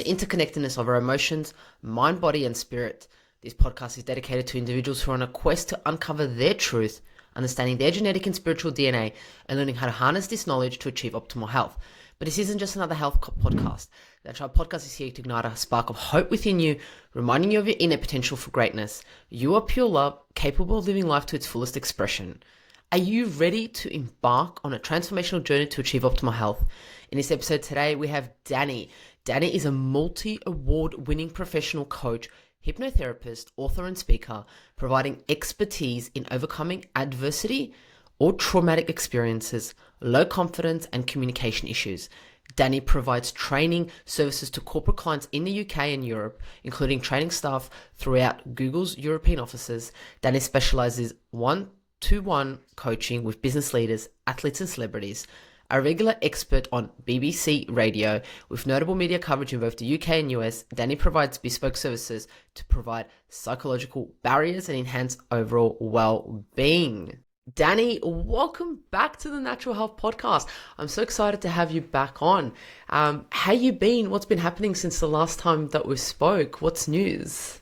the interconnectedness of our emotions, mind, body, and spirit. This podcast is dedicated to individuals who are on a quest to uncover their truth, understanding their genetic and spiritual DNA, and learning how to harness this knowledge to achieve optimal health. But this isn't just another health podcast. The Tribe Podcast is here to ignite a spark of hope within you, reminding you of your inner potential for greatness. You are pure love, capable of living life to its fullest expression. Are you ready to embark on a transformational journey to achieve optimal health? In this episode today, we have Danny. Danny is a multi-award winning professional coach, hypnotherapist, author, and speaker, providing expertise in overcoming adversity or traumatic experiences, low confidence, and communication issues. Danny provides training services to corporate clients in the UK and Europe, including training staff throughout Google's European offices. Danny specializes one-to-one coaching with business leaders, athletes, and celebrities. A regular expert on BBC Radio with notable media coverage in both the UK and US, Danny provides bespoke services to provide psychological barriers and enhance overall well-being. Danny, welcome back to the Natural Health Podcast. I'm so excited to have you back on. How you been? What's been happening since the last time that we spoke? What's news?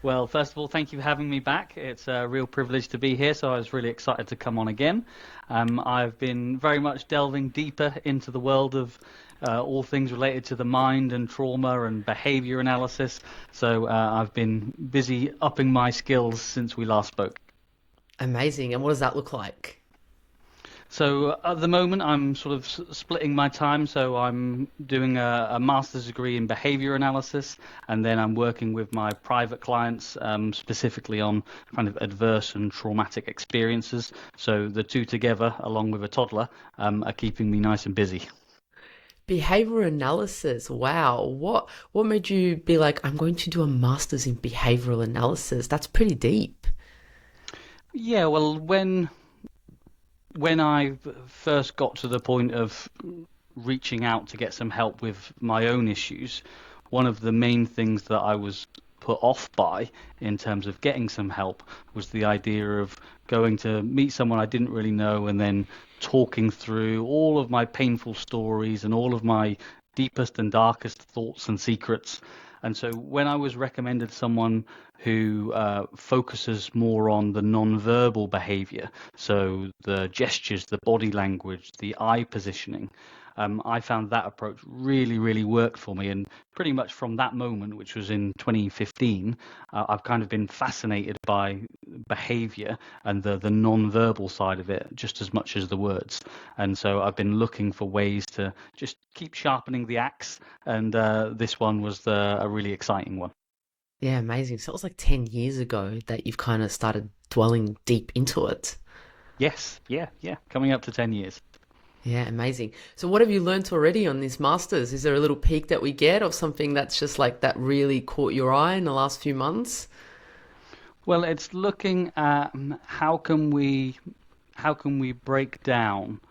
Well, first of all, thank you for having me back. It's a real privilege to be here, so I was really excited to come on again. I've been very much delving deeper into the world of all things related to the mind and trauma and behavior analysis, so I've been busy upping my skills since we last spoke. Amazing. And what does that look like? So at the moment, I'm sort of splitting my time. So I'm doing a master's degree in behavior analysis, and then I'm working with my private clients specifically on kind of adverse and traumatic experiences. So the two together, along with a toddler, are keeping me nice and busy. Behavior analysis. Wow. What made you be like, I'm going to do a master's in behavioral analysis? That's pretty deep. Yeah, well, when I first got to the point of reaching out to get some help with my own issues, one of the main things that I was put off by in terms of getting some help was the idea of going to meet someone I didn't really know and then talking through all of my painful stories and all of my deepest and darkest thoughts and secrets. And so when I was recommended someone who focuses more on the nonverbal behavior, so the gestures, the body language, the eye positioning, I found that approach really, really worked for me. And pretty much from that moment, which was in 2015, I've kind of been fascinated by behavior and the nonverbal side of it just as much as the words. And so I've been looking for ways to just keep sharpening the axe. And this one was a really exciting one. Yeah, amazing. So it was like 10 years ago that you've kind of started dwelling deep into it. Yes, yeah, coming up to 10 years. Yeah, amazing. So what have you learned already on this master's? Is there a little peek that we get of something that's just like that really caught your eye in the last few months? Well, it's looking at how can we break down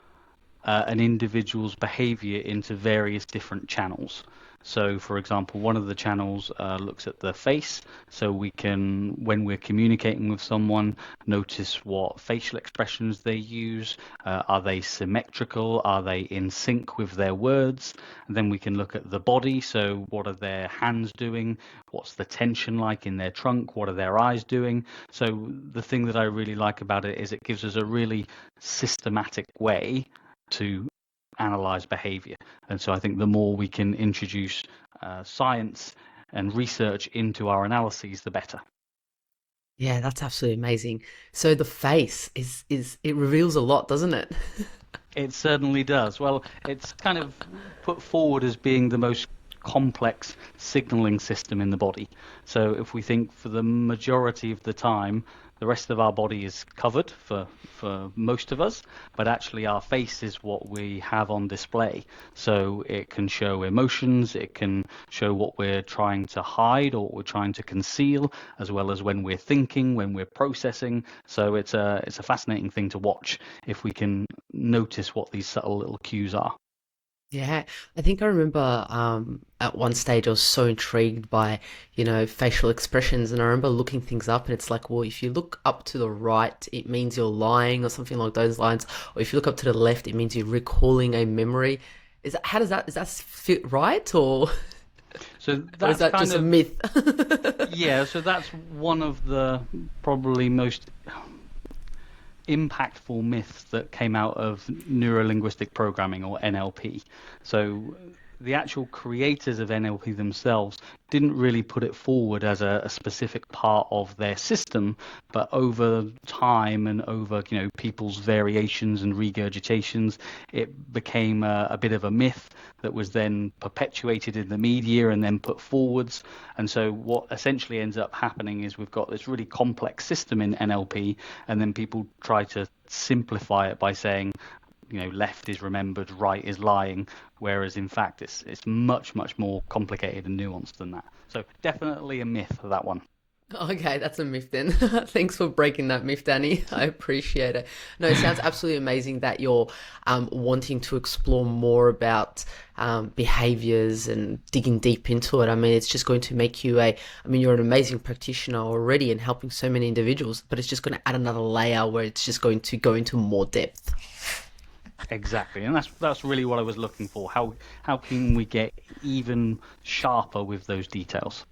an individual's behavior into various different channels. So, for example, one of the channels looks at the face, so we can, when we're communicating with someone, notice what facial expressions they use. Are they symmetrical? Are they in sync with their words? And then we can look at the body, so what are their hands doing? What's the tension like in their trunk? What are their eyes doing? So the thing that I really like about it is it gives us a really systematic way to analyze behavior. And so I think the more we can introduce science and research into our analyses, the better. Yeah, that's absolutely amazing. So the face is it reveals a lot, doesn't it? It certainly does. Well, it's kind of put forward as being the most complex signaling system in the body. So if we think for the majority of the time, the rest of our body is covered for most of us, but actually our face is what we have on display. So it can show emotions, it can show what we're trying to hide or what we're trying to conceal, as well as when we're thinking, when we're processing. So it's a fascinating thing to watch if we can notice what these subtle little cues are. Yeah, I think I remember at one stage I was so intrigued by, facial expressions, and I remember looking things up, and it's like, well, if you look up to the right, it means you're lying or something like those lines, or if you look up to the left, it means you're recalling a memory. Does that fit right, or? So Or is that's that kind just a of, myth? yeah, so that's one of the probably most impactful myths that came out of neurolinguistic programming, or NLP. So the actual creators of NLP themselves didn't really put it forward as a specific part of their system, but over time and over people's variations and regurgitations, it became a bit of a myth that was then perpetuated in the media and then put forwards. And so what essentially ends up happening is we've got this really complex system in NLP, and then people try to simplify it by saying, left is remembered, right is lying, whereas in fact it's much, much more complicated and nuanced than that. So definitely a myth, that one. Okay, that's a myth then. Thanks for breaking that myth, Danny. I appreciate it. No, it sounds absolutely amazing that you're wanting to explore more about behaviors and digging deep into it. I mean, it's just going to make you you're an amazing practitioner already and helping so many individuals, but it's just going to add another layer where it's just going to go into more depth. Exactly, and that's really what I was looking for. How can we get even sharper with those details?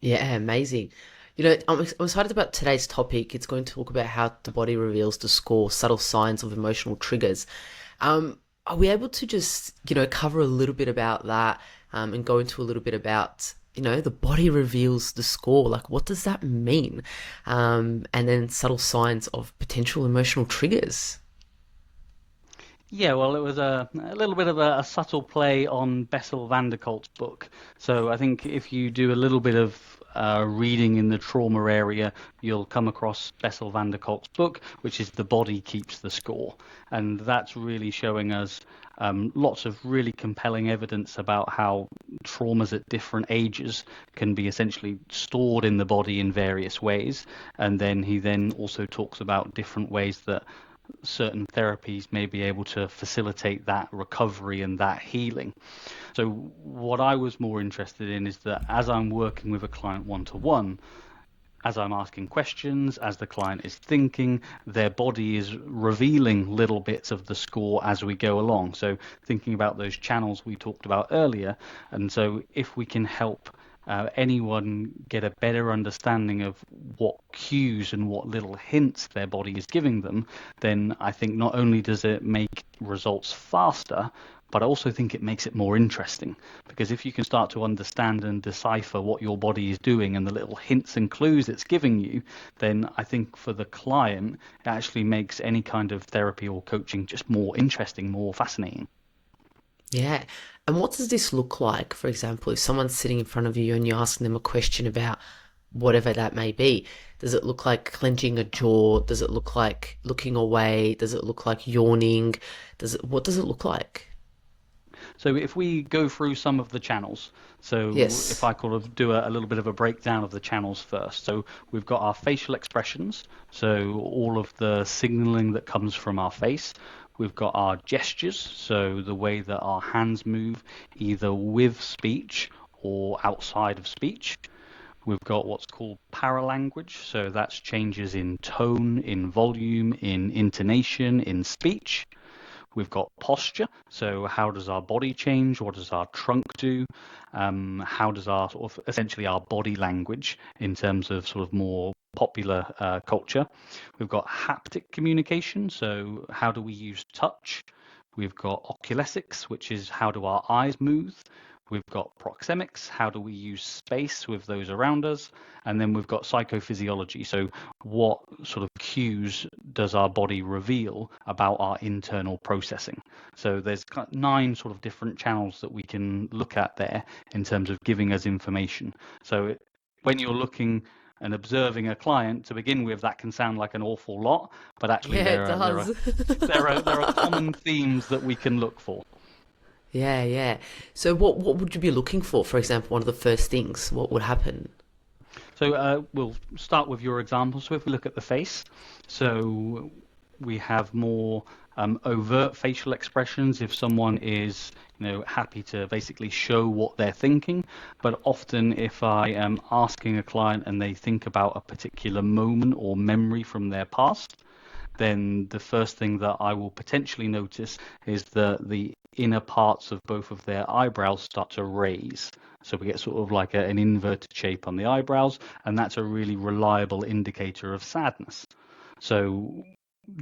Yeah, amazing. I'm excited about today's topic. It's going to talk about how the body reveals the score, subtle signs of emotional triggers. Are we able to just, cover a little bit about that, and go into a little bit about, the body reveals the score? Like, what does that mean? And then subtle signs of potential emotional triggers. Yeah, well, it was a little bit of a subtle play on Bessel van der Kolk's book. So I think if you do a little bit of reading in the trauma area, you'll come across Bessel van der Kolk's book, which is The Body Keeps the Score. And that's really showing us lots of really compelling evidence about how traumas at different ages can be essentially stored in the body in various ways. And then he then also talks about different ways that certain therapies may be able to facilitate that recovery and that healing. So what I was more interested in is that as I'm working with a client one-to-one, as I'm asking questions, as the client is thinking, their body is revealing little bits of the score as we go along. So thinking about those channels we talked about earlier. And so if we can help anyone get a better understanding of what cues and what little hints their body is giving them, then I think not only does it make results faster, but I also think it makes it more interesting, because if you can start to understand and decipher what your body is doing and the little hints and clues it's giving you, then I think for the client, it actually makes any kind of therapy or coaching just more interesting, more fascinating. Yeah. And what does this look like? For example, if someone's sitting in front of you and you're asking them a question about whatever that may be, does it look like clenching a jaw? Does it look like looking away? Does it look like yawning? What does it look like? So if we go through some of the channels, so if Yes. I kind of do a little bit of a breakdown of the channels first. So we've got our facial expressions, so all of the signaling that comes from our face. We've got our gestures, so the way that our hands move, either with speech or outside of speech. We've got what's called paralanguage, so that's changes in tone, in volume, in intonation, in speech. We've got posture, so how does our body change? What does our trunk do? How does our sort of essentially our body language in terms of sort of more popular culture? We've got haptic communication, so how do we use touch? We've got oculesics, which is how do our eyes move? We've got proxemics, how do we use space with those around us? And then we've got psychophysiology, so what sort of cues does our body reveal about our internal processing? So there's 9 sort of different channels that we can look at there in terms of giving us information. So when you're looking and observing a client to begin with, that can sound like an awful lot, but actually Yeah, it does. there are common themes that we can look for. Yeah, yeah. So what would you be looking for? For example, one of the first things, what would happen? So we'll start with your example. So if we look at the face, so we have more overt facial expressions if someone is, happy to basically show what they're thinking. But often if I am asking a client and they think about a particular moment or memory from their past, then the first thing that I will potentially notice is the inner parts of both of their eyebrows start to raise. So we get sort of like an inverted shape on the eyebrows, and that's a really reliable indicator of sadness. So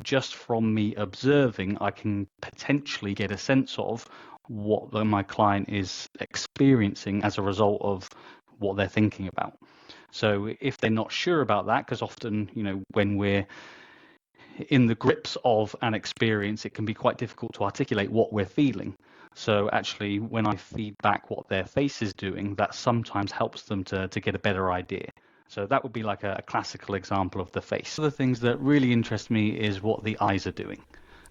just from me observing, I can potentially get a sense of what my client is experiencing as a result of what they're thinking about. So if they're not sure about that, because often, when we're in the grips of an experience, it can be quite difficult to articulate what we're feeling. So actually, when I feed back what their face is doing, that sometimes helps them to get a better idea. So that would be like a classical example of the face. One of the things that really interest me is what the eyes are doing.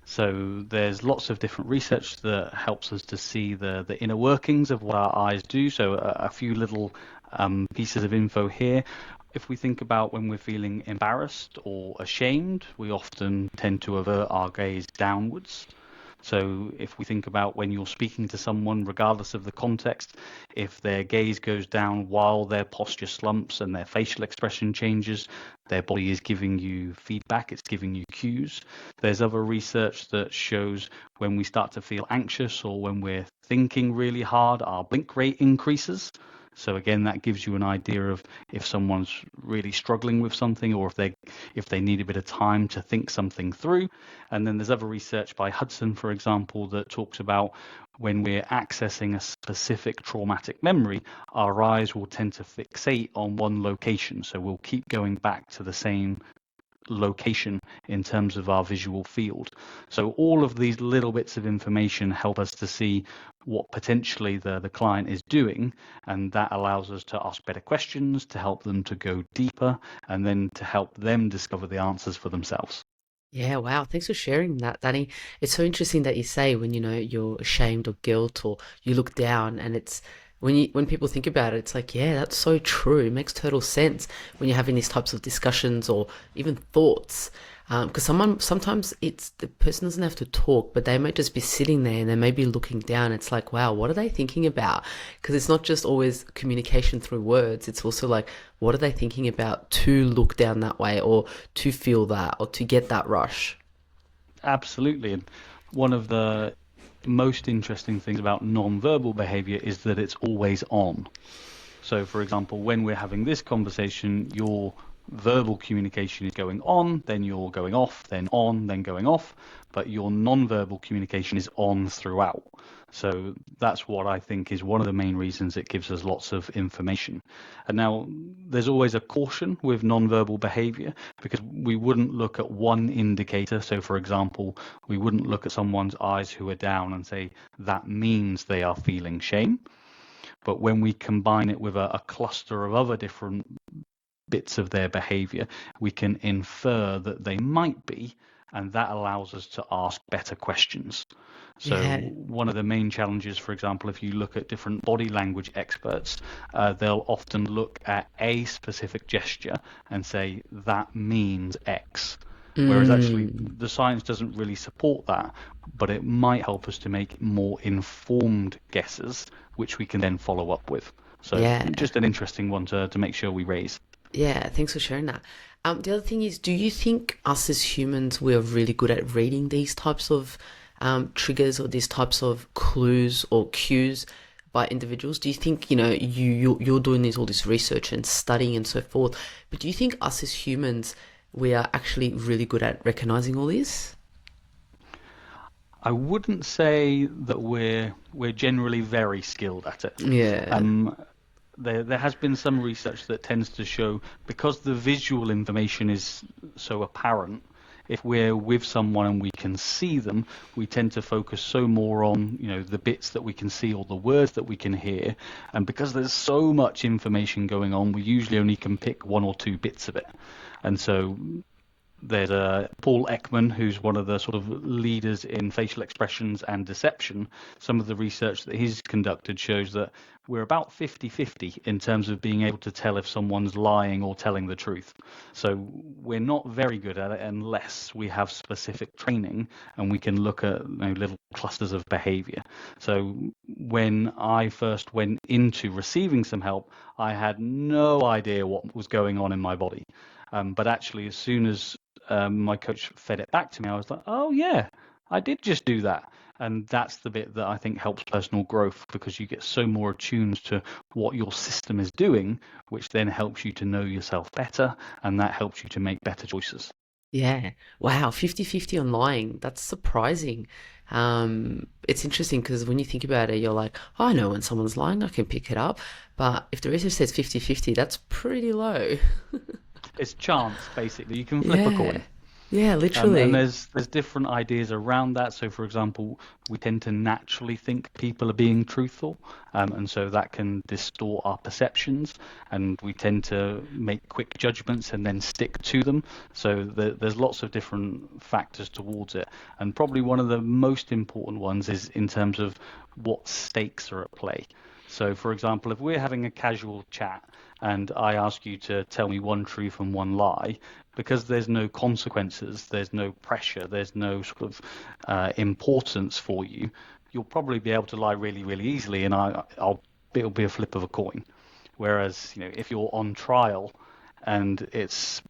So there's lots of different research that helps us to see the inner workings of what our eyes do. So a few little pieces of info here. If we think about when we're feeling embarrassed or ashamed, we often tend to avert our gaze downwards. So if we think about when you're speaking to someone, regardless of the context, if their gaze goes down while their posture slumps and their facial expression changes, their body is giving you feedback, it's giving you cues. There's other research that shows when we start to feel anxious or when we're thinking really hard, our blink rate increases. So again, that gives you an idea of if someone's really struggling with something or if they need a bit of time to think something through. And then there's other research by Hudson, for example, that talks about when we're accessing a specific traumatic memory, our eyes will tend to fixate on one location. So we'll keep going back to the same location in terms of our visual field. So all of these little bits of information help us to see what potentially the client is doing, and that allows us to ask better questions, to help them to go deeper, and then to help them discover the answers for themselves. Yeah, wow. Thanks for sharing that, Danny. It's so interesting that you say when you're ashamed or guilt or you look down and it's when people think about it, it's like, yeah, that's so true. It makes total sense when you're having these types of discussions or even thoughts. Because sometimes it's the person doesn't have to talk, but they might just be sitting there and they may be looking down. It's like, wow, what are they thinking about? Because it's not just always communication through words. It's also like, what are they thinking about to look down that way or to feel that or to get that rush? Absolutely. And one of the most interesting things about non-verbal behavior is that it's always on. So, for example, when we're having this conversation, your verbal communication is going on, then you're going off, then on, then going off, but your non-verbal communication is on throughout. So that's what I think is one of the main reasons it gives us lots of information. And now there's always a caution with non-verbal behavior because we wouldn't look at one indicator. So, for example, we wouldn't look at someone's eyes who are down and say that means they are feeling shame. But when we combine it with a cluster of other different bits of their behavior, we can infer that they might be, and that allows us to ask better questions. So Yeah. one of the main challenges, for example, if you look at different body language experts, they'll often look at a specific gesture and say that means X. Whereas actually Mm, the science doesn't really support that, but it might help us to make more informed guesses, which we can then follow up with. So yeah. just an interesting one to make sure we raise. Yeah, thanks for sharing that. The other thing is, do you think us as humans, we're really good at reading these types of triggers or these types of clues or cues by individuals? Do you think, you're doing all this research and studying and so forth, but do you think us as humans, we are actually really good at recognizing all this? I wouldn't say that we're generally very skilled at it. Yeah. Um, there has been some research that tends to show because the visual information is so apparent, if we're with someone and we can see them, we tend to focus so more on, the bits that we can see or the words that we can hear. And because there's so much information going on, we usually only can pick one or two bits of it. And so there's Paul Ekman, who's one of the sort of leaders in facial expressions and deception. Some of the research that he's conducted shows that we're about 50-50 in terms of being able to tell if someone's lying or telling the truth. So we're not very good at it unless we have specific training and we can look at little clusters of behavior. So when I first went into receiving some help, I had no idea what was going on in my body. But actually, as soon as my coach fed it back to me, I was like, oh, yeah, I did just do that. And that's the bit that I think helps personal growth, because you get so more attuned to what your system is doing, which then helps you to know yourself better, and that helps you to make better choices. Yeah. Wow, 50-50 on lying. That's surprising. It's interesting because when you think about it, you're like, oh, I know when someone's lying, I can pick it up. But if the research says 50-50, that's pretty low. It's chance, basically. You can flip a Yeah. coin. Yeah, And literally. there's different ideas around that. So, for example, we tend to naturally think people are being truthful, and so that can distort our perceptions, and we tend to make quick judgments and then stick to them. So there's lots of different factors towards it, and probably one of the most important ones is in terms of what stakes are at play. So, for example, if we're having a casual chat and I ask you to tell me one truth and one lie, because there's no consequences, there's no pressure, there's no sort of importance for you, you'll probably be able to lie really, really easily, and it'll be a flip of a coin. Whereas, if you're on trial and it's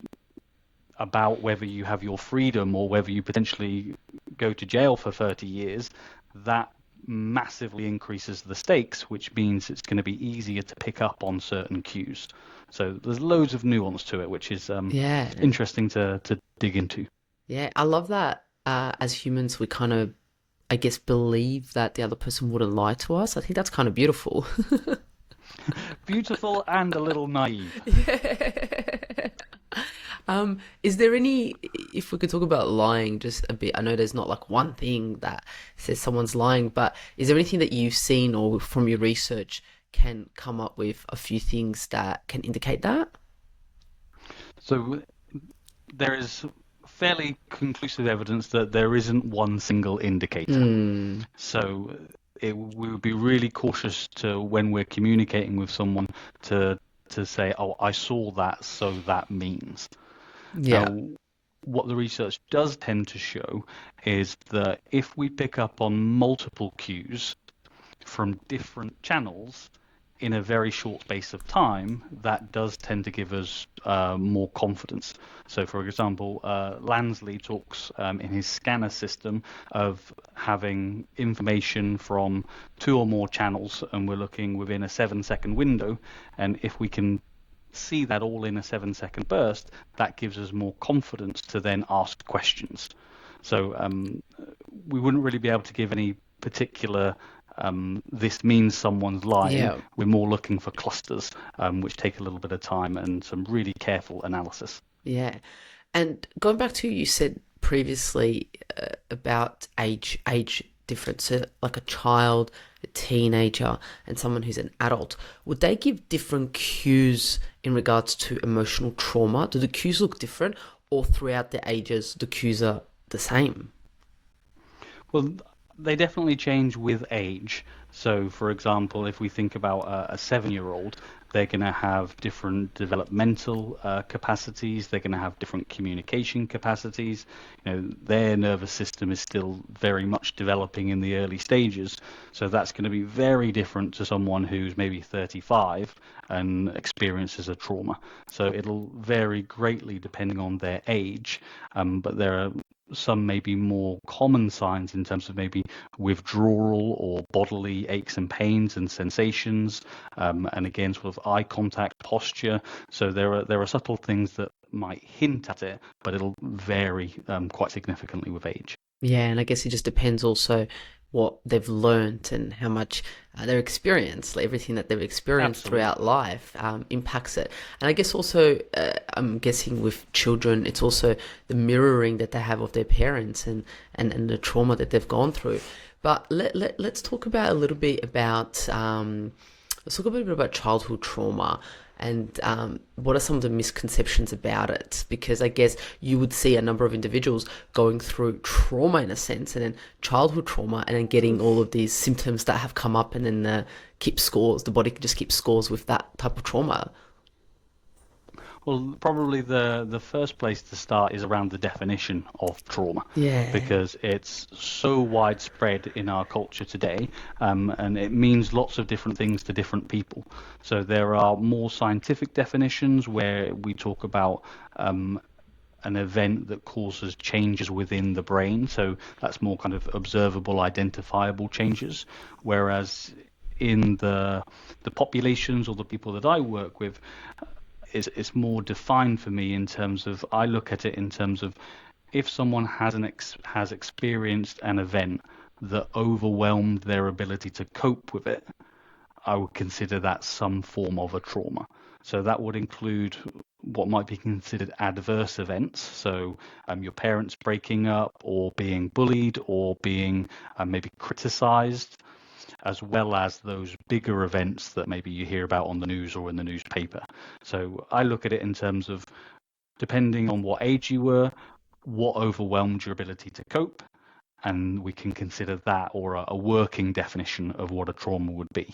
about whether you have your freedom or whether you potentially go to jail for 30 years, that massively increases the stakes, which means it's going to be easier to pick up on certain cues. So there's loads of nuance to it, which is Yeah. interesting to dig into. Yeah. I love that as humans, we kind of, I guess, believe that the other person wouldn't lie to us. I think that's kind of beautiful. Beautiful and a little naive. Yeah. Is there any, if we could talk about lying just a bit, I know there's not like one thing that says someone's lying, but is there anything that you've seen or from your research can come up with a few things that can indicate that? So there is fairly conclusive evidence that there isn't one single indicator. Hmm. So we would be really cautious to when we're communicating with someone to say, "Oh, I saw that, so that means." Yeah. Now, what the research does tend to show is that if we pick up on multiple cues from different channels in a very short space of time, that does tend to give us more confidence. So, for example, Lansley talks in his scanner system of having information from two or more channels, and we're looking within a 7-second window. And if we can see that all in a 7-second burst, that gives us more confidence to then ask questions. So we wouldn't really be able to give any particular this means someone's lying. Yeah. We're more looking for clusters, which take a little bit of time and some really careful analysis. Yeah. And going back to you said previously about age difference, so like a child, a teenager, and someone who's an adult, would they give different cues in regards to emotional trauma? Do the cues look different, or throughout the ages the cues are the same? Well, they definitely change with age. So, for example, if we think about a 7-year-old, they're going to have different developmental capacities. They're going to have different communication capacities. Their nervous system is still very much developing in the early stages. So that's going to be very different to someone who's maybe 35 and experiences a trauma. So it'll vary greatly depending on their age. But there are some maybe more common signs in terms of maybe withdrawal or bodily aches and pains and sensations, and again sort of eye contact, posture. So there are subtle things that might hint at it, but it'll vary quite significantly with age. Yeah, and I guess it just depends also what they've learnt and how much their experience, like everything that they've experienced throughout Absolutely. life, impacts it. And I guess also, I'm guessing with children, it's also the mirroring that they have of their parents and the trauma that they've gone through. But let's talk about a little bit about let's talk a bit about childhood trauma and what are some of the misconceptions about it? Because I guess you would see a number of individuals going through trauma in a sense, and then childhood trauma, and then getting all of these symptoms that have come up, and then keep scores. The body can just keep scores with that type of trauma. Well, probably the first place to start is around the definition of trauma, Yeah. because it's so widespread in our culture today, and it means lots of different things to different people. So there are more scientific definitions where we talk about an event that causes changes within the brain. So that's more kind of observable, identifiable changes. Whereas in the populations or the people that I work with, it's more defined for me in terms of, I look at it in terms of, if someone has experienced an event that overwhelmed their ability to cope with it, I would consider that some form of a trauma. So that would include what might be considered adverse events. So your parents breaking up, or being bullied, or being maybe criticized, as well as those bigger events that maybe you hear about on the news or in the newspaper. So I look at it in terms of, depending on what age you were, what overwhelmed your ability to cope, and we can consider that, or a working definition of what a trauma would be.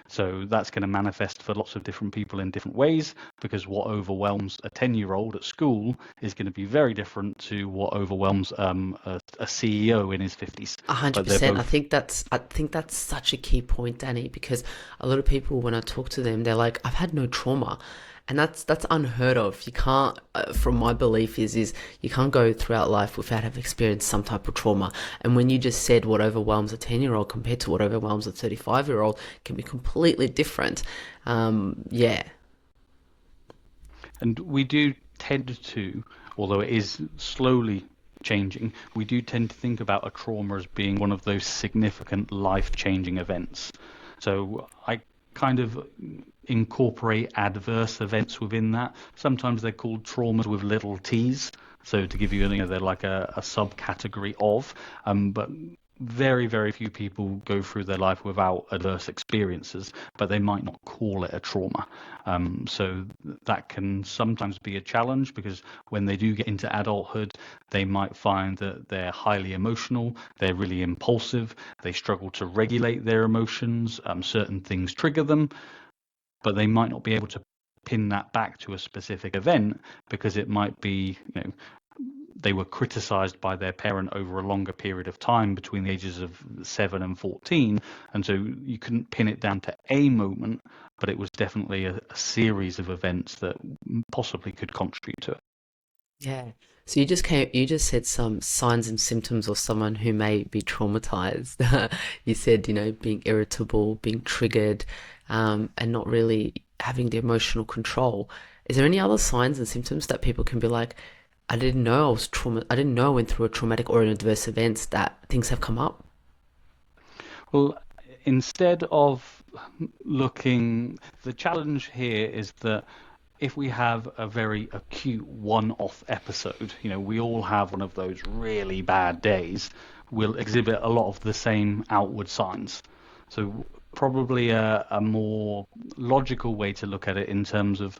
So that's going to manifest for lots of different people in different ways, because what overwhelms a 10-year-old at school is going to be very different to what overwhelms a CEO in his 50s. But they're 100%. both. I think that's such a key point, Danny, because a lot of people, when I talk to them, they're like, "I've had no trauma," and that's unheard of. You can't, from my belief, is you can't go throughout life without having experienced some type of trauma. And when you just said what overwhelms a 10-year-old compared to what overwhelms a 35-year-old can be completely different. Yeah, And we do tend to, although it is slowly changing, we do tend to think about a trauma as being one of those significant life-changing events. So I kind of incorporate adverse events within that. Sometimes they're called traumas with little t's. So to give you, they're like a subcategory of, but very, very few people go through their life without adverse experiences, but they might not call it a trauma. So that can sometimes be a challenge, because when they do get into adulthood, they might find that they're highly emotional, they're really impulsive, they struggle to regulate their emotions, certain things trigger them, but they might not be able to pin that back to a specific event, because it might be, they were criticized by their parent over a longer period of time between the ages of 7 and 14. And so you couldn't pin it down to a moment, but it was definitely a series of events that possibly could contribute to it. yeah. So you just said some signs and symptoms of someone who may be traumatized. You said, being irritable, being triggered, and not really having the emotional control. Is there any other signs and symptoms that people can be like, I didn't know I went through a traumatic or an adverse events that things have come up? Well, instead of looking, the challenge here is that if we have a very acute one-off episode, we all have one of those really bad days, we'll exhibit a lot of the same outward signs. So probably a more logical way to look at it, in terms of,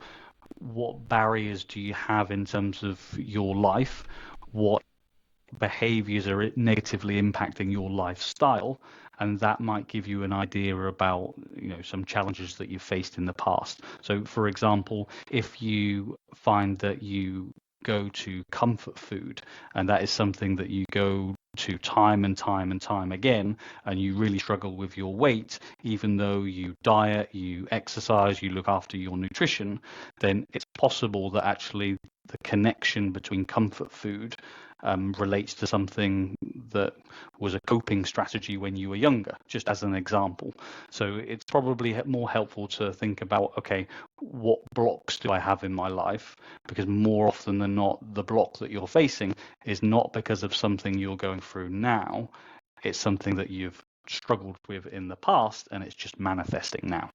what barriers do you have in terms of your life? What behaviors are negatively impacting your lifestyle? And that might give you an idea about, some challenges that you've faced in the past. So for example, if you find that you go to comfort food, and that is something that you go to time and time and time again, and you really struggle with your weight, even though you diet, you exercise, you look after your nutrition, then it's possible that actually the connection between comfort food relates to something that was a coping strategy when you were younger, just as an example. So it's probably more helpful to think about, okay, what blocks do I have in my life? Because more often than not, the block that you're facing is not because of something you're going through now. It's something that you've struggled with in the past, and it's just manifesting now.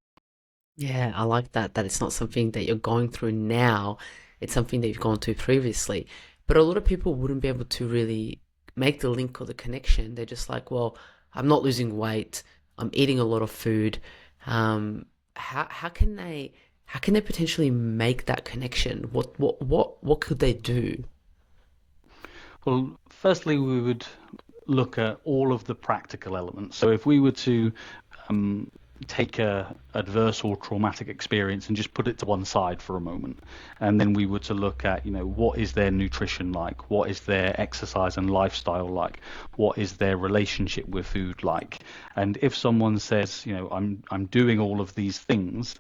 Yeah, I like that. That it's not something that you're going through now, it's something that you've gone through previously. But a lot of people wouldn't be able to really make the link or the connection. They're just like, well, I'm not losing weight, I'm eating a lot of food. Um, how can they potentially make that connection? What could they do? Well, firstly, we would look at all of the practical elements. So if we were to um, take a adverse or traumatic experience and just put it to one side for a moment, and then we were to look at, what is their nutrition like, what is their exercise and lifestyle like, what is their relationship with food like, and if someone says, I'm doing all of these things,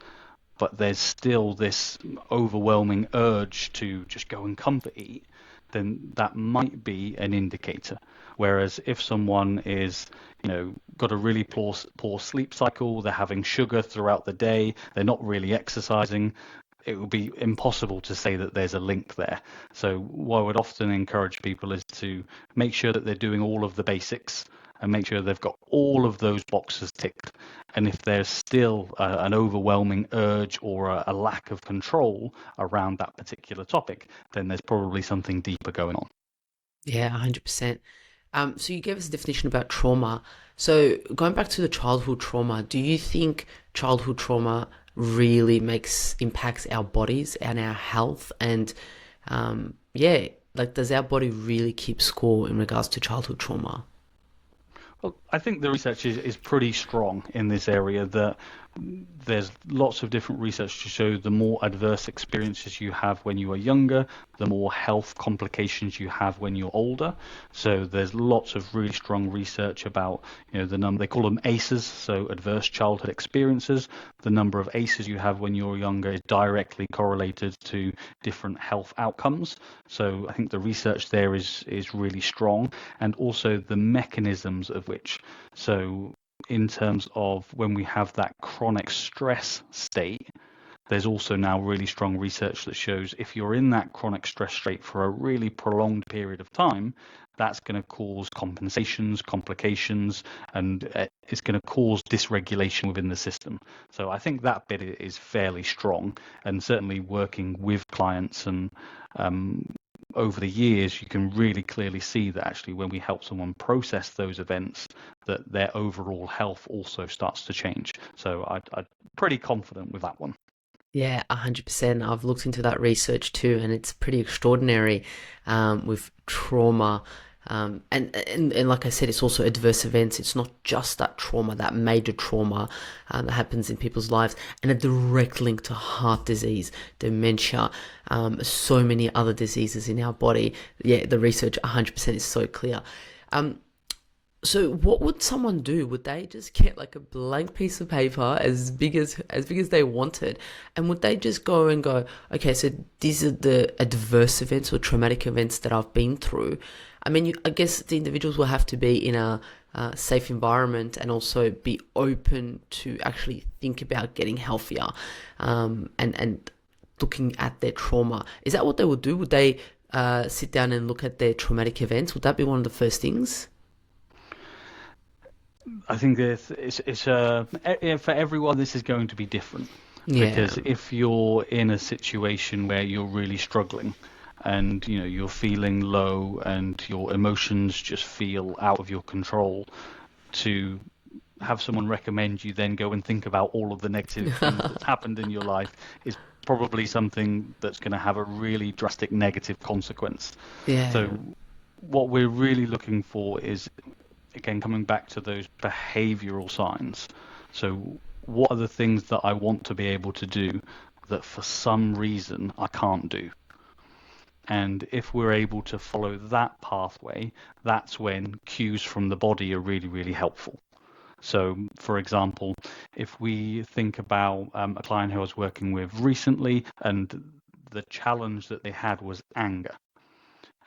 but there's still this overwhelming urge to just go and comfort eat, then that might be an indicator. Whereas if someone is, got a really poor sleep cycle, they're having sugar throughout the day, they're not really exercising, it would be impossible to say that there's a link there. So what I would often encourage people is to make sure that they're doing all of the basics and make sure they've got all of those boxes ticked. And if there's still an overwhelming urge or a lack of control around that particular topic, then there's probably something deeper going on. Yeah, 100%. So you gave us a definition about trauma. So going back to the childhood trauma, do you think childhood trauma really impacts our bodies and our health? And yeah, like does our body really keep score in regards to childhood trauma? Well, I think the research is pretty strong in this area that there's lots of different research to show the more adverse experiences you have when you are younger, the more health complications you have when you're older. So there's lots of really strong research about, the number, they call them ACEs, so adverse childhood experiences. The number of ACEs you have when you're younger is directly correlated to different health outcomes. So I think the research there is really strong, and also the mechanisms of which. So in terms of when we have that chronic stress state, there's also now really strong research that shows if you're in that chronic stress state for a really prolonged period of time, that's going to cause complications, and it's going to cause dysregulation within the system. So I think that bit is fairly strong, and certainly working with clients and over the years, you can really clearly see that actually when we help someone process those events, that their overall health also starts to change. So I'm pretty confident with that one. Yeah, 100%. I've looked into that research too, and it's pretty extraordinary with trauma. And like I said, it's also adverse events. It's not just that trauma, that major trauma that happens in people's lives, and a direct link to heart disease, dementia, so many other diseases in our body. Yeah, the research 100% is so clear. Um, so what would someone do? Would they just get like a blank piece of paper as big as they wanted, and would they just go and go, okay, so these are the adverse events or traumatic events that I've been through. I mean, I guess the individuals will have to be in a safe environment and also be open to actually think about getting healthier, and looking at their trauma. Is that what they would do? Would they sit down and look at their traumatic events? Would that be one of the first things? I think for everyone, this is going to be different, Yeah. because if you're in a situation where you're really struggling and you're feeling low and your emotions just feel out of your control, to have someone recommend you then go and think about all of the negative things that's happened in your life is probably something that's going to have a really drastic negative consequence. Yeah. So what we're really looking for is, again, coming back to those behavioral signs. So what are the things that I want to be able to do that for some reason I can't do? And if we're able to follow that pathway, that's when cues from the body are really, really helpful. So, for example, if we think about a client who I was working with recently, and the challenge that they had was anger,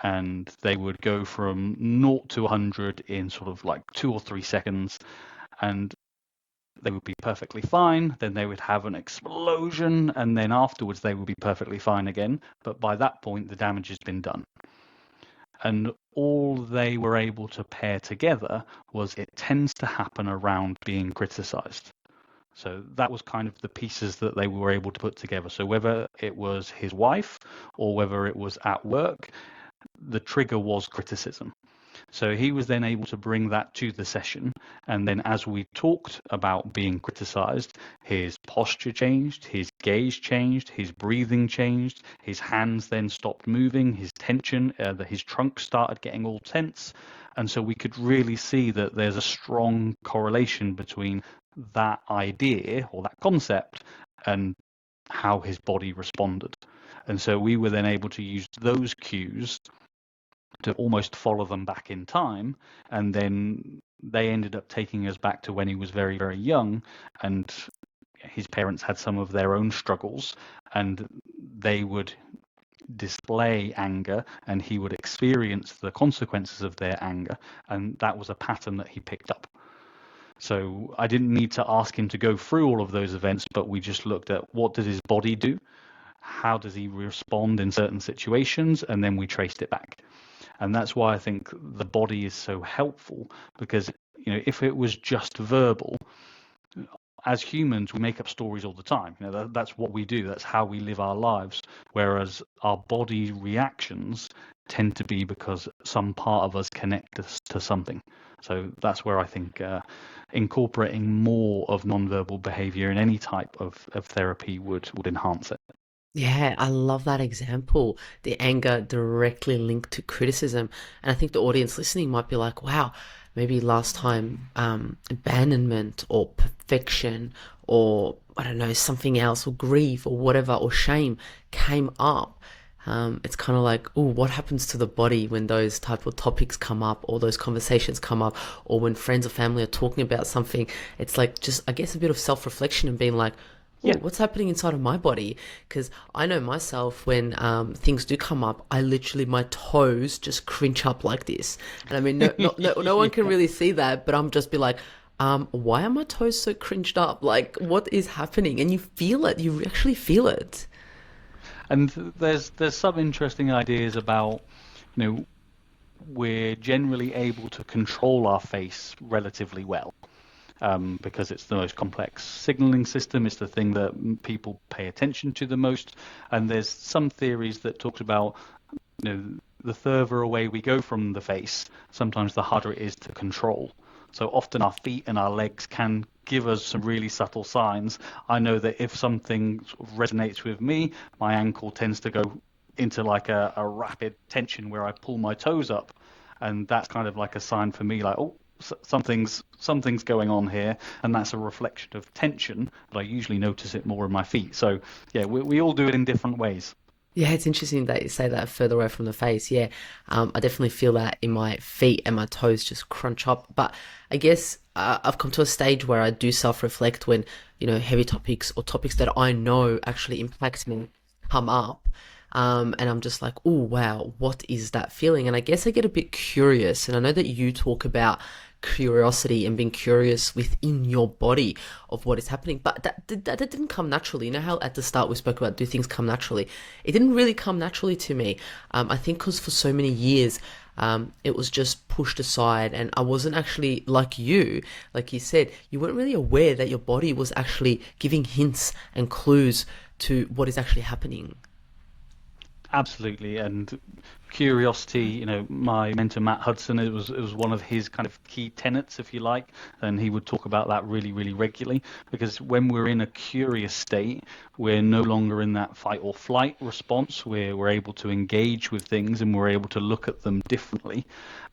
and they would go from 0 to 100 in sort of like 2 or 3 seconds, and they would be perfectly fine. Then they would have an explosion, and then afterwards they would be perfectly fine again. But by that point, the damage has been done. And all they were able to pair together was it tends to happen around being criticized. So that was kind of the pieces that they were able to put together. So whether it was his wife or whether it was at work, the trigger was criticism. So he was then able to bring that to the session. And then as we talked about being criticized, his posture changed, his gaze changed, his breathing changed, his hands then stopped moving, his tension, his trunk started getting all tense. And so we could really see that there's a strong correlation between that idea or that concept and how his body responded. And so we were then able to use those cues to almost follow them back in time, and then they ended up taking us back to when he was very, very young, and his parents had some of their own struggles, and they would display anger, and he would experience the consequences of their anger, and that was a pattern that he picked up. So I didn't need to ask him to go through all of those events, but we just looked at what did his body do, how does he respond in certain situations, and then we traced it back. And that's why I think the body is so helpful, because if it was just verbal, as humans, we make up stories all the time. That's what we do. That's how we live our lives. Whereas our body reactions tend to be because some part of us connect us to something. So that's where I think incorporating more of nonverbal behavior in any type of therapy would enhance it. Yeah, I love that example. The anger directly linked to criticism. And I think the audience listening might be like, wow, maybe last time abandonment or perfection or I don't know, something else or grief or whatever or shame came up. It's kind of like, oh, what happens to the body when those type of topics come up or those conversations come up or when friends or family are talking about something? It's like just, I guess, a bit of self-reflection and being like, oh, Yeah. what's happening inside of my body? Because I know myself when things do come up, I literally, my toes just cringe up like this. And I mean, no one can Yeah. really see that, but I'm just be like, why are my toes so cringed up? Like, what is happening? And you feel it. You actually feel it. And there's some interesting ideas about, you know, we're generally able to control our face relatively well, because it's the most complex signaling system. It's the thing that people pay attention to the most. And there's some theories that talk about, the further away we go from the face, sometimes the harder it is to control. So often our feet and our legs can give us some really subtle signs. I know that if something sort of resonates with me, my ankle tends to go into like a rapid tension where I pull my toes up, and that's kind of like a sign for me, like, oh, something's going on here, and that's a reflection of tension. But I usually notice it more in my feet. So yeah, we all do it in different ways. Yeah, it's interesting that you say that further away from the face. Yeah, I definitely feel that in my feet and my toes just crunch up. But I guess I've come to a stage where I do self-reflect when, heavy topics or topics that I know actually impact me come up. And I'm just like, oh, wow, what is that feeling? And I guess I get a bit curious. And I know that you talk about curiosity and being curious within your body of what is happening, but that didn't come naturally. You know how at the start we spoke about do things come naturally? It didn't really come naturally to me. I think because for so many years, it was just pushed aside, and I wasn't actually like you. Like you said, you weren't really aware that your body was actually giving hints and clues to what is actually happening. Absolutely, and curiosity. My mentor Matt Hudson, it was one of his kind of key tenets, if you like, and he would talk about that really, really regularly. Because when we're in a curious state, we're no longer in that fight or flight response. We're able to engage with things, and we're able to look at them differently.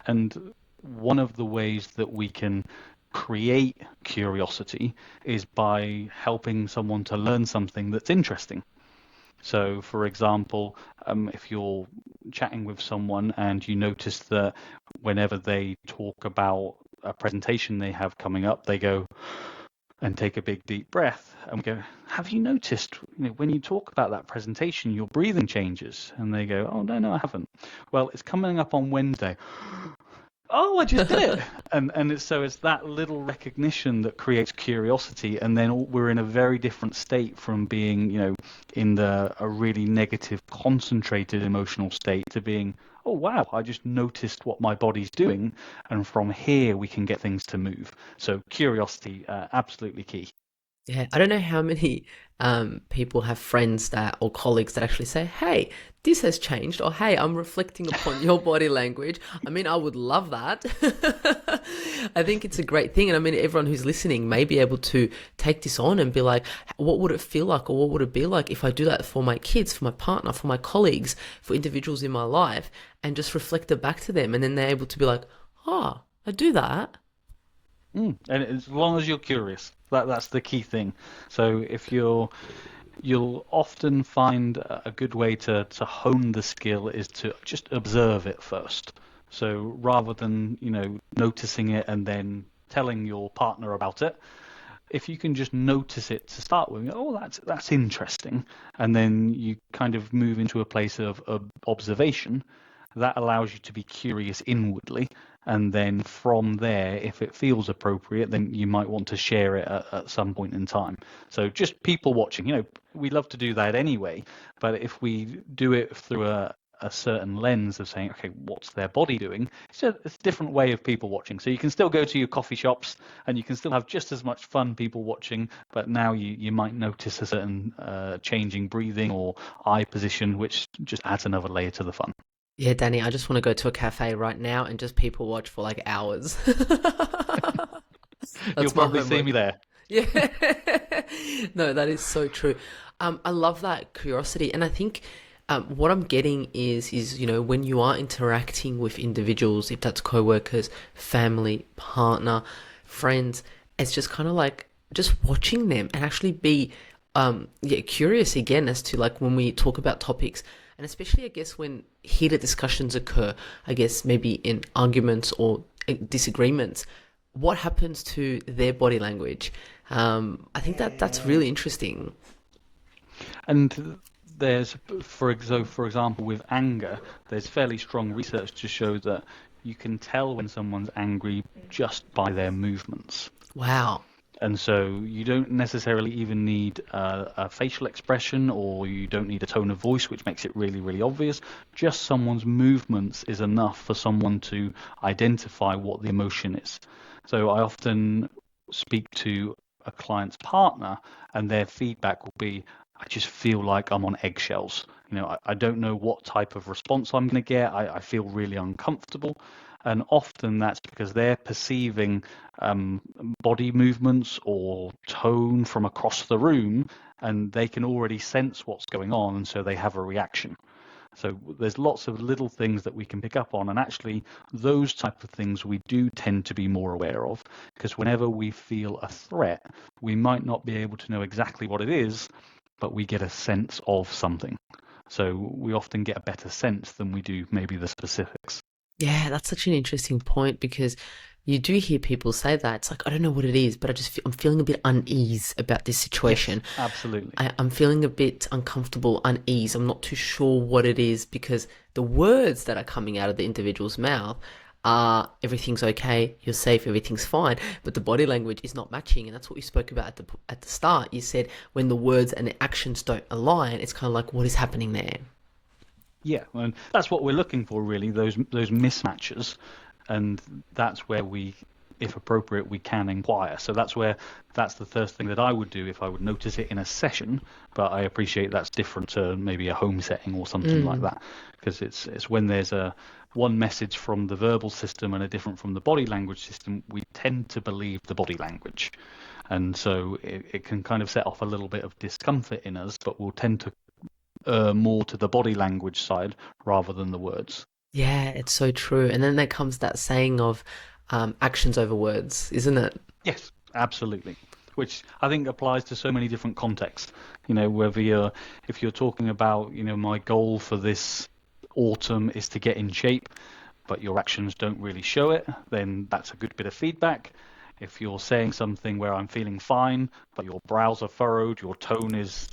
And one of the ways that we can create curiosity is by helping someone to learn something that's interesting. So, for example, if you're chatting with someone and you notice that whenever they talk about a presentation they have coming up, they go and take a big deep breath and we go, have you noticed, when you talk about that presentation, your breathing changes? And they go, oh, no, I haven't. Well, it's coming up on Wednesday. Oh, I just did it. And it's that little recognition that creates curiosity, and then we're in a very different state from being, in a really negative, concentrated emotional state to being, oh wow, I just noticed what my body's doing, and from here we can get things to move. So curiosity, absolutely key. Yeah, I don't know how many people have friends that or colleagues that actually say, "Hey, this has changed," or "Hey, I'm reflecting upon your body language." I mean, I would love that. I think it's a great thing, and I mean, everyone who's listening may be able to take this on and be like, "What would it feel like, or what would it be like if I do that for my kids, for my partner, for my colleagues, for individuals in my life, and just reflect it back to them?" And then they're able to be like, "Oh, I do that." And as long as you're curious, that's the key thing. So if you'll often find a good way to hone the skill is to just observe it first. So rather than, noticing it and then telling your partner about it, if you can just notice it to start with, oh, that's interesting, and then you kind of move into a place of observation, that allows you to be curious inwardly, and then from there, if it feels appropriate, then you might want to share it at some point in time. So just people watching, we love to do that anyway, but if we do it through a certain lens of saying, okay, what's their body doing? It's a different way of people watching. So you can still go to your coffee shops and you can still have just as much fun people watching, but now you might notice a certain changing breathing or eye position, which just adds another layer to the fun. Yeah, Danny, I just want to go to a cafe right now and just people watch for like hours. You'll That's my probably see homework. me there. Yeah. No, that is so true. I love that curiosity, and I think what I'm getting is when you are interacting with individuals, if that's co-workers, family, partner, friends, it's just kind of like just watching them and actually be curious again as to like when we talk about topics, and especially I guess when heated discussions occur, I guess maybe in arguments or disagreements, what happens to their body language? I think that's really interesting. And there's, for example, with anger, there's fairly strong research to show that you can tell when someone's angry just by their movements. Wow. And so you don't necessarily even need a facial expression, or you don't need a tone of voice, which makes it really, really obvious. Just someone's movements is enough for someone to identify what the emotion is. So I often speak to a client's partner, and their feedback will be, I just feel like I'm on eggshells. I don't know what type of response I'm going to get. I feel really uncomfortable. And often that's because they're perceiving um, body movements or tone from across the room, and they can already sense what's going on, and so they have a reaction. So there's lots of little things that we can pick up on, and actually those type of things we do tend to be more aware of, because whenever we feel a threat, we might not be able to know exactly what it is, but we get a sense of something. So we often get a better sense than we do maybe the specifics. Yeah, that's such an interesting point because you do hear people say that. It's like, I don't know what it is, but I'm feeling a bit unease about this Yes, situation. absolutely. I'm feeling a bit uncomfortable, unease. I'm not too sure what it is because the words that are coming out of the individual's mouth are everything's okay, you're safe, everything's fine, but the body language is not matching, and that's what we spoke about at the start. You said when the words and the actions don't align, it's kind of like what is happening there. Yeah, and that's what we're looking for, really, those mismatches, and that's where we, if appropriate, we can inquire. So that's the first thing that I would do if I would notice it in a session. But I appreciate that's different to maybe a home setting or something like Mm. that, because it's when there's a one message from the verbal system and a different from the body language system, we tend to believe the body language. And so it can kind of set off a little bit of discomfort in us, but we'll tend to more to the body language side rather than the words. Yeah, it's so true. And then there comes that saying of actions over words, isn't it? Yes, absolutely. Which I think applies to so many different contexts. Whether if you're talking about, my goal for this autumn is to get in shape, but your actions don't really show it, then that's a good bit of feedback. If you're saying something where I'm feeling fine, but your brows are furrowed, your tone is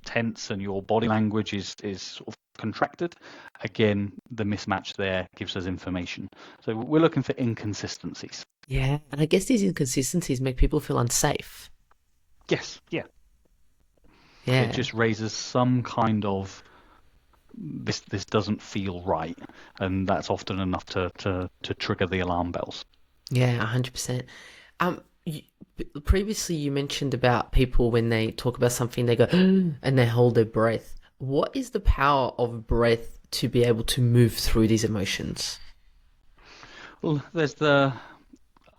tense, and your body language is sort of contracted, again, the mismatch there gives us information. So we're looking for inconsistencies. Yeah, and I guess these inconsistencies make people feel unsafe. Yes, yeah. It Yeah, just raises some kind of this doesn't feel right, and that's often enough to trigger the alarm bells. yeah, 100%. Um, you, previously you mentioned about people when they talk about something, they go and they hold their breath. What is the power of breath to be able to move through these emotions? Well, there's the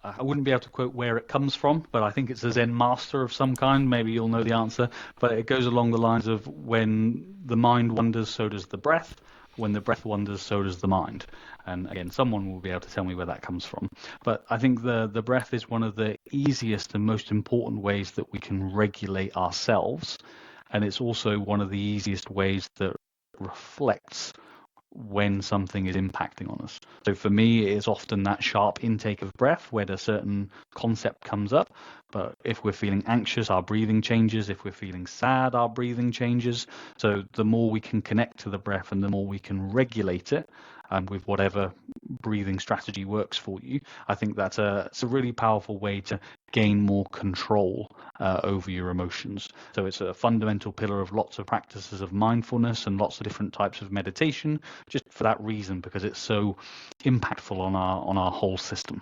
I wouldn't be able to quote where it comes from, but I think it's a Zen master of some kind. Maybe you'll know the answer, but it goes along the lines of when the mind wanders, so does the breath. When the breath wanders, so does the mind. And again, someone will be able to tell me where that comes from. But I think the breath is one of the easiest and most important ways that we can regulate ourselves, and it's also one of the easiest ways that reflects when something is impacting on us. So for me, it is often that sharp intake of breath where a certain concept comes up. But if we're feeling anxious, our breathing changes. If we're feeling sad, our breathing changes. So the more we can connect to the breath and the more we can regulate it, with whatever breathing strategy works for you, I think it's a really powerful way to gain more control over your emotions. So it's a fundamental pillar of lots of practices of mindfulness and lots of different types of meditation, just for that reason, because it's so impactful on our whole system.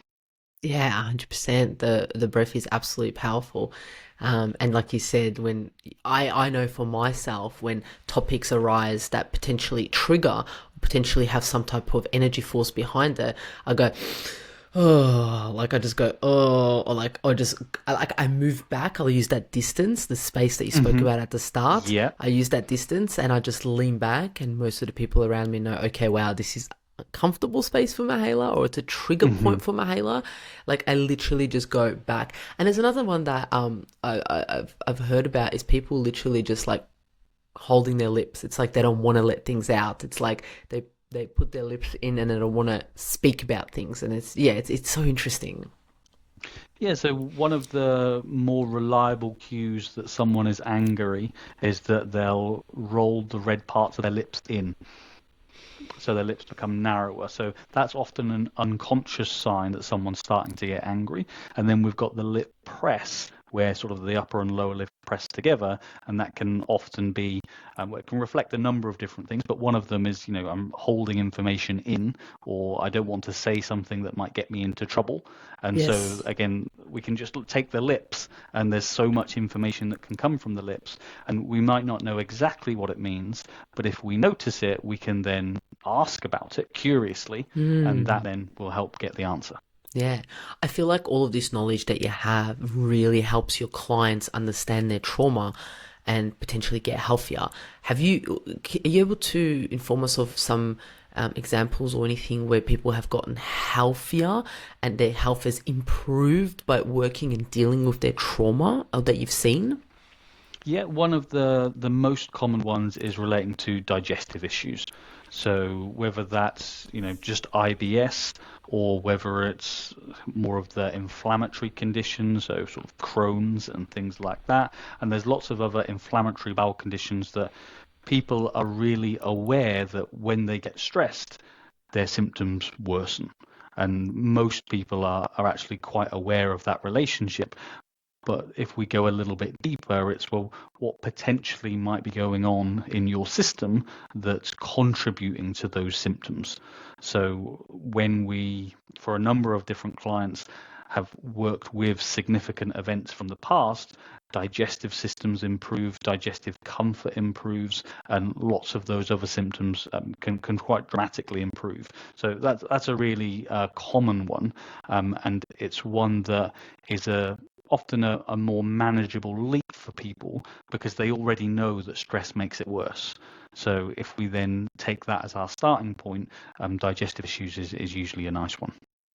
Yeah, 100%. The breath is absolutely powerful. And like you said, when I know for myself, when topics arise that potentially trigger, potentially have some type of energy force behind it, I go, oh, like I just go, oh, or like, or just, I move back. I'll use that distance, the space that you spoke Hmm. about at the start. Yeah. I use that distance and I just lean back, and most of the people around me know, okay, wow, this is a comfortable space for Mihaela, or it's a trigger Hmm. point for Mihaela. Like I literally just go back. And there's another one that I've heard about is people literally just like holding their lips. It's like they don't want to let things out. It's like they put their lips in and they don't want to speak about things. And it's so interesting. Yeah, so one of the more reliable cues that someone is angry is that they'll roll the red parts of their lips in, so their lips become narrower. So that's often an unconscious sign that someone's starting to get angry. And then we've got the lip press, where sort of the upper and lower lip press together, and that can often be, it can reflect a number of different things, but one of them is, I'm holding information in, or I don't want to say something that might get me into trouble. And so Yes. again, we can just take the lips, and there's so much information that can come from the lips, and we might not know exactly what it means, but if we notice it, we can then ask about it curiously, and that Hmm. then will help get the answer. Yeah. I feel like all of this knowledge that you have really helps your clients understand their trauma and potentially get healthier. Are you able to inform us of some examples or anything where people have gotten healthier and their health has improved by working and dealing with their trauma that you've seen? Yeah, one of the most common ones is relating to digestive issues. So whether that's, just IBS, or whether it's more of the inflammatory conditions, so sort of Crohn's and things like that. And there's lots of other inflammatory bowel conditions that people are really aware that when they get stressed, their symptoms worsen. And most people are actually quite aware of that relationship. But if we go a little bit deeper, it's, well, what potentially might be going on in your system that's contributing to those symptoms. So when we, for a number of different clients, have worked with significant events from the past, digestive systems improve, digestive comfort improves, and lots of those other symptoms can quite dramatically improve. So that's a really common one, and it's one that is often a more manageable leap for people, because they already know that stress makes it worse. So if we then take that as our starting point, digestive issues is usually a nice one.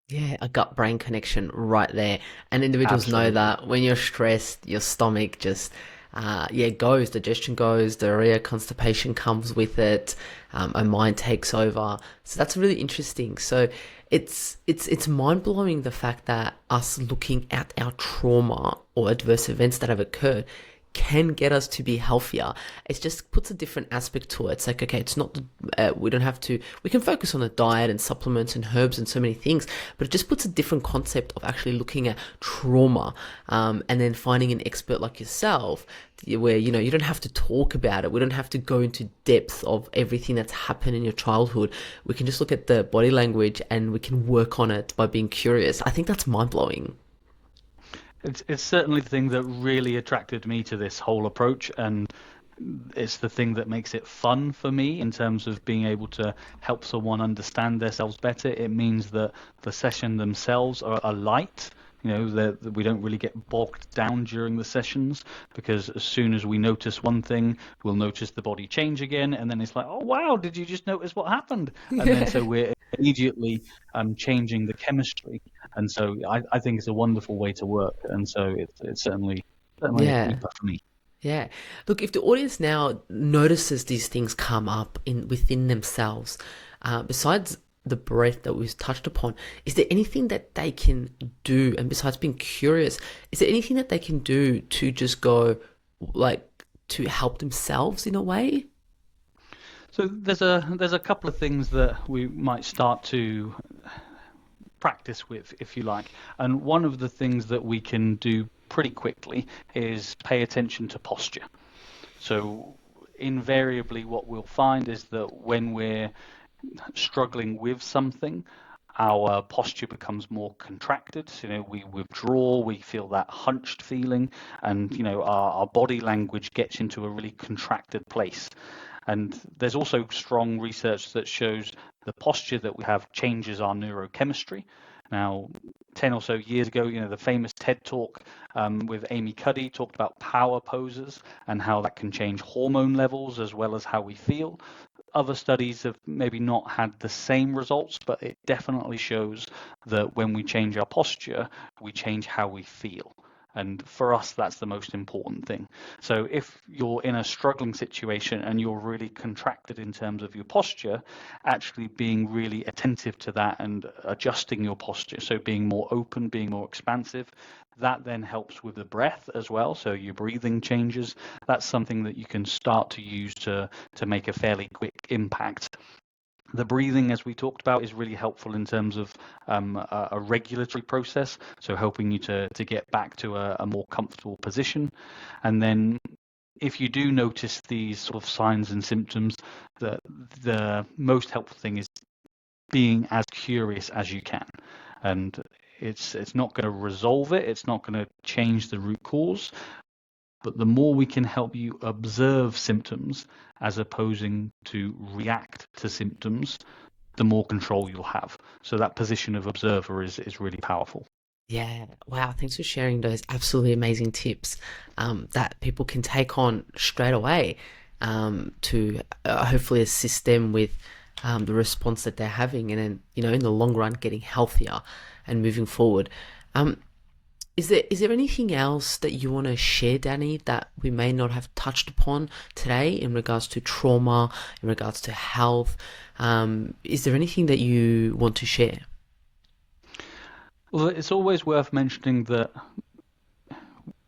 Yeah, a gut brain connection right there. And individuals know Absolutely. that when you're stressed, your stomach just, goes, digestion goes, diarrhea, constipation comes with it, and mind takes over. So that's really interesting. So it's mind blowing the fact that us looking at our trauma or adverse events that have occurred can get us to be healthier. It just puts a different aspect to it. It's like, okay, it's not, we don't have to, we can focus on the diet and supplements and herbs and so many things, but it just puts a different concept of actually looking at trauma, and then finding an expert like yourself where, you don't have to talk about it. We don't have to go into depth of everything that's happened in your childhood. We can just look at the body language and we can work on it by being curious. I think that's mind blowing. It's certainly the thing that really attracted me to this whole approach, and it's the thing that makes it fun for me in terms of being able to help someone understand themselves better. It means that the session themselves are light. That we don't really get bogged down during the sessions, because as soon as we notice one thing, we'll notice the body change again, and then it's like, oh wow, did you just notice what happened? And then Yeah. so we're immediately changing the chemistry, and so I think it's a wonderful way to work, and so it's certainly a Yeah. keeper for me. Yeah. Look, if the audience now notices these things come up in within themselves, besides the breath that we've touched upon, is there anything that they can do? And besides being curious, is there anything that they can do to just go, like, to help themselves in a way? So there's a couple of things that we might start to practice with, if you like. And one of the things that we can do pretty quickly is pay attention to posture. So invariably what we'll find is that when we're struggling with something, our posture becomes more contracted. We withdraw, we feel that hunched feeling, and our body language gets into a really contracted place. And there's also strong research that shows the posture that we have changes our neurochemistry. Now, 10 or so years ago, the famous TED talk with Amy Cuddy talked about power poses and how that can change hormone levels as well as how we feel. Other studies have maybe not had the same results, but it definitely shows that when we change our posture, we change how we feel. And for us, that's the most important thing. So if you're in a struggling situation and you're really contracted in terms of your posture, actually being really attentive to that and adjusting your posture, so being more open, being more expansive, that then helps with the breath as well. So your breathing changes. That's something that you can start to use to make a fairly quick impact. The breathing, as we talked about, is really helpful in terms of a regulatory process, so helping you to get back to a more comfortable position. And then if you do notice these sort of signs and symptoms, the most helpful thing is being as curious as you can. And it's not going to resolve it, it's not going to change the root cause, but the more we can help you observe symptoms as opposing to react to symptoms, the more control you'll have. So that position of observer is really powerful. Yeah, wow, thanks for sharing those absolutely amazing tips that people can take on straight away to hopefully assist them with the response that they're having and then, in the long run, getting healthier and moving forward. Um, is there anything else that you want to share, Danny, that we may not have touched upon today in regards to trauma, in regards to health? Is there anything that you want to share? Well, it's always worth mentioning that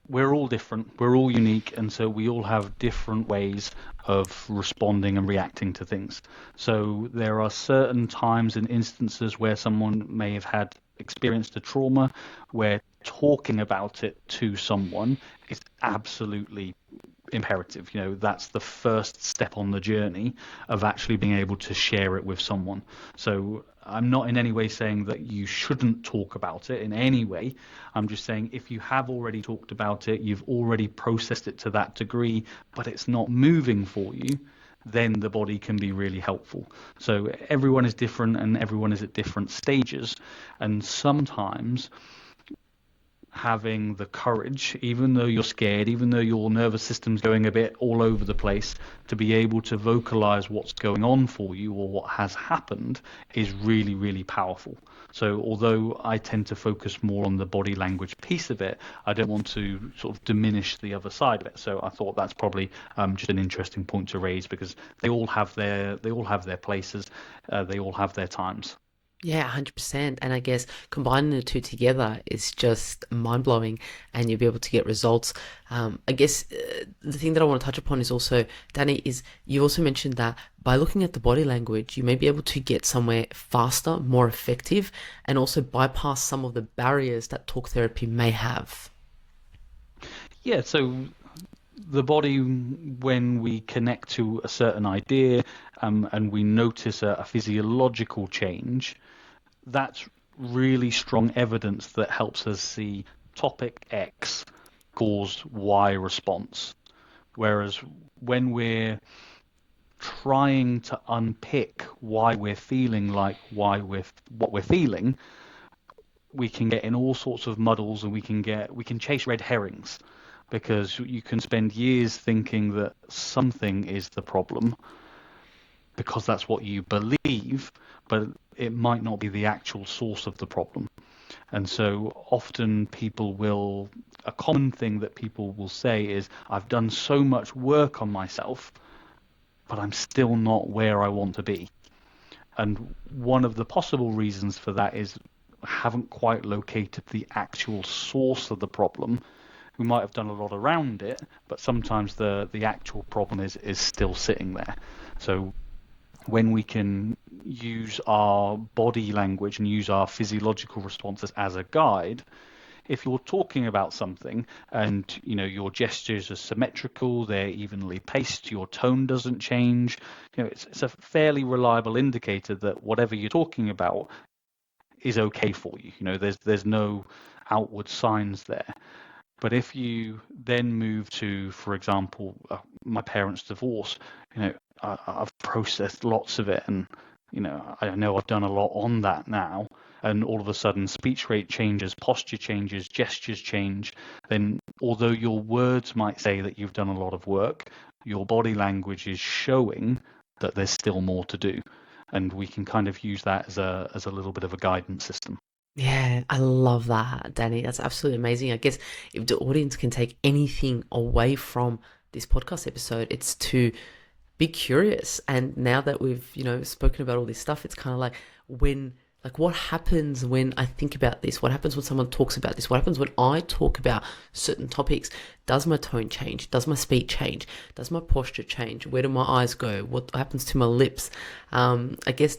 we're all different, we're all unique, and so we all have different ways of responding and reacting to things. So there are certain times and instances where someone may have had experienced a trauma where talking about it to someone is absolutely imperative. That's the first step on the journey of actually being able to share it with someone. So I'm not in any way saying that you shouldn't talk about it in any way. I'm just saying if you have already talked about it, you've already processed it to that degree, but it's not moving for you, then the body can be really helpful. So everyone is different and everyone is at different stages. And sometimes having the courage, even though you're scared, even though your nervous system's going a bit all over the place, to be able to vocalize what's going on for you or what has happened is really, really powerful. So although I tend to focus more on the body language piece of it, I don't want to sort of diminish the other side of it. So I thought that's probably just an interesting point to raise because they all have their places, they all have their times. Yeah, 100%. And I guess combining the two together is just mind blowing and you'll be able to get results. I guess the thing that I want to touch upon is also, Danny, is you also mentioned that by looking at the body language, you may be able to get somewhere faster, more effective, and also bypass some of the barriers that talk therapy may have. Yeah, so the body, when we connect to a certain idea and we notice a physiological change, that's really strong evidence that helps us see topic X caused Y response. Whereas when we're trying to unpick why we're feeling like why we're what we're feeling, we can get in all sorts of muddles and we can chase red herrings because you can spend years thinking that something is the problem because that's what you believe, but it might not be the actual source of the problem. And so often a common thing that people will say is, I've done so much work on myself, but I'm still not where I want to be. And one of the possible reasons for that is I haven't quite located the actual source of the problem. We might have done a lot around it, but sometimes the actual problem is still sitting there. So when we can use our body language and use our physiological responses as a guide, if you're talking about something and your gestures are symmetrical, they're evenly paced, your tone doesn't change, it's a fairly reliable indicator that whatever you're talking about is okay for you. There's no outward signs there. But if you then move to, for example, my parents' divorce, I've processed lots of it, and I know I've done a lot on that now. And all of a sudden, speech rate changes, posture changes, gestures change. Then, although your words might say that you've done a lot of work, your body language is showing that there's still more to do. And we can kind of use that as a little bit of a guidance system. Yeah, I love that, Danny. That's absolutely amazing. I guess if the audience can take anything away from this podcast episode, it's to be curious. And now that we've, spoken about all this stuff, it's kind of like what happens when I think about this? What happens when someone talks about this? What happens when I talk about certain topics? Does my tone change? Does my speech change? Does my posture change? Where do my eyes go? What happens to my lips? I guess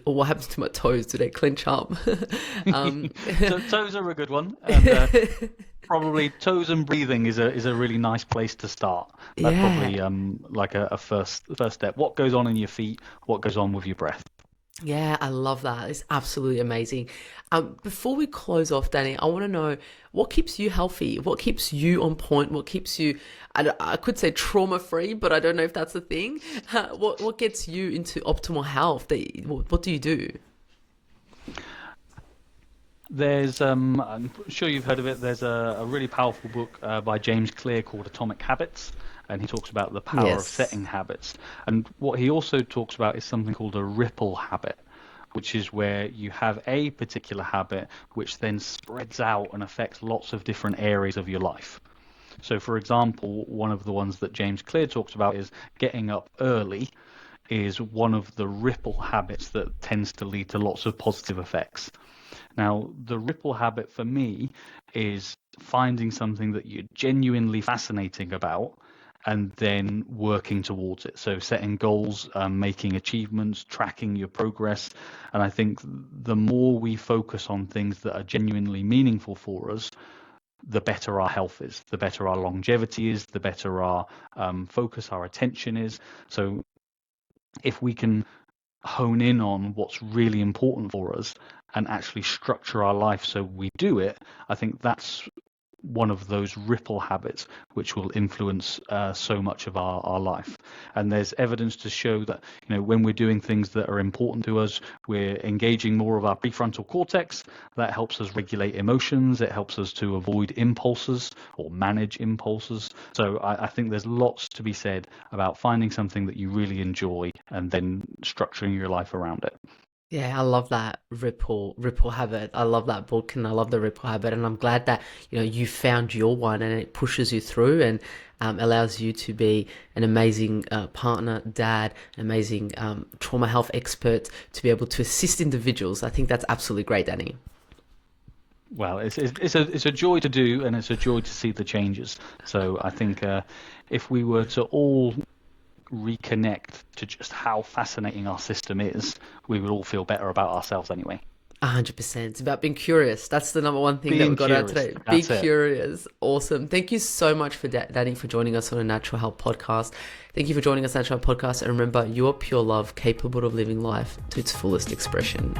or what happens to my toes? Do they clench up? Toes are a good one. And, probably toes and breathing is a really nice place to start. That's Yeah. probably like a first step. What goes on in your feet? What goes on with your breath? Yeah, I love that. It's absolutely amazing. Before we close off, Danny, I want to know what keeps you healthy? What keeps you on point? What keeps you, I could say trauma-free, but I don't know if that's a thing. What gets you into optimal health? What do you do? I'm sure you've heard of it. There's a really powerful book by James Clear called Atomic Habits, and he talks about the power of Yes. setting habits. And what he also talks about is something called a ripple habit, which is where you have a particular habit which then spreads out and affects lots of different areas of your life. So, for example, one of the ones that James Clear talks about is getting up early is one of the ripple habits that tends to lead to lots of positive effects. Now, the ripple habit for me is finding something that you're genuinely fascinating about and then working towards it. So setting goals, making achievements, tracking your progress. And I think the more we focus on things that are genuinely meaningful for us, the better our health is, the better our longevity is, the better our focus, our attention is. So if we can hone in on what's really important for us and actually structure our life so we do it, I think that's one of those ripple habits which will influence so much of our life. And there's evidence to show that when we're doing things that are important to us, we're engaging more of our prefrontal cortex. That helps us regulate emotions. It helps us to avoid impulses or manage impulses. So I think there's lots to be said about finding something that you really enjoy and then structuring your life around it. Yeah, I love that ripple habit. I love that book and I love the ripple habit. And I'm glad that, you found your one and it pushes you through and allows you to be an amazing partner, dad, an amazing trauma health expert to be able to assist individuals. I think that's absolutely great, Danny. Well, it's a joy to do, and it's a joy to see the changes. So I think if we were to all reconnect to just how fascinating our system is, we would all feel better about ourselves anyway. 100%. It's about being curious. That's the number one thing that we Being got out curious, today. Be that's it. curious. Awesome. Thank you so much for Danny for joining us on a Natural Health podcast. Thank you for joining us on Natural Health podcast. And remember, you are pure love, capable of living life to its fullest expression.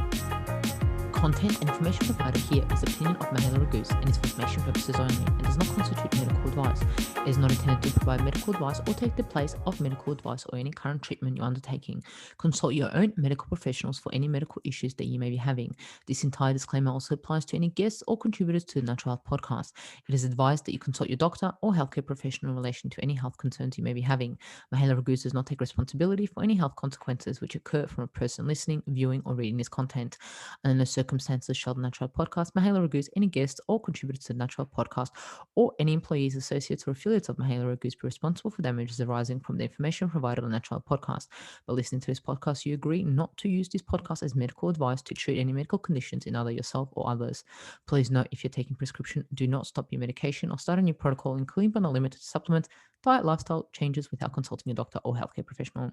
Content and information provided here is the opinion of Mihaela and is for information purposes only and does not constitute medical advice. It is not intended to provide medical advice or take the place of medical advice or any current treatment you're undertaking. Consult your own medical professionals for any medical issues that you may be having. This entire disclaimer also applies to any guests or contributors to the Natural Health podcast. It is advised that you consult your doctor or healthcare professional in relation to any health concerns you may be having. Mihaela does not take responsibility for any health consequences which occur from a person listening, viewing, or reading this content. Under no circumstances circumstances shall the Natural Podcast, Mihaela Raguse, any guests or contributors to the Natural Podcast, or any employees, associates, or affiliates of Mihaela Raguse be responsible for damages arising from the information provided on the Natural Podcast. By listening to this podcast, you agree not to use this podcast as medical advice to treat any medical conditions in either yourself or others. Please note, if you're taking prescription, do not stop your medication or start a new protocol, including but not limited to supplements, diet, lifestyle changes without consulting a doctor or healthcare professional.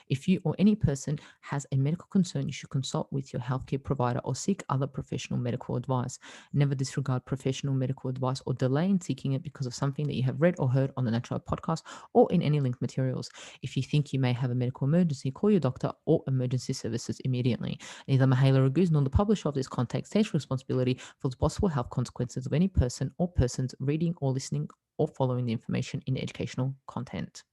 If you or any person has a medical concern, you should consult with your healthcare provider or seek other professional medical advice. Never disregard professional medical advice or delay in seeking it because of something that you have read or heard on the Natural Podcast or in any linked materials. If you think you may have a medical emergency, call your doctor or emergency services immediately. Neither Mihaela Raguse nor the publisher of this content takes responsibility for the possible health consequences of any person or persons reading or listening or following the information in educational content.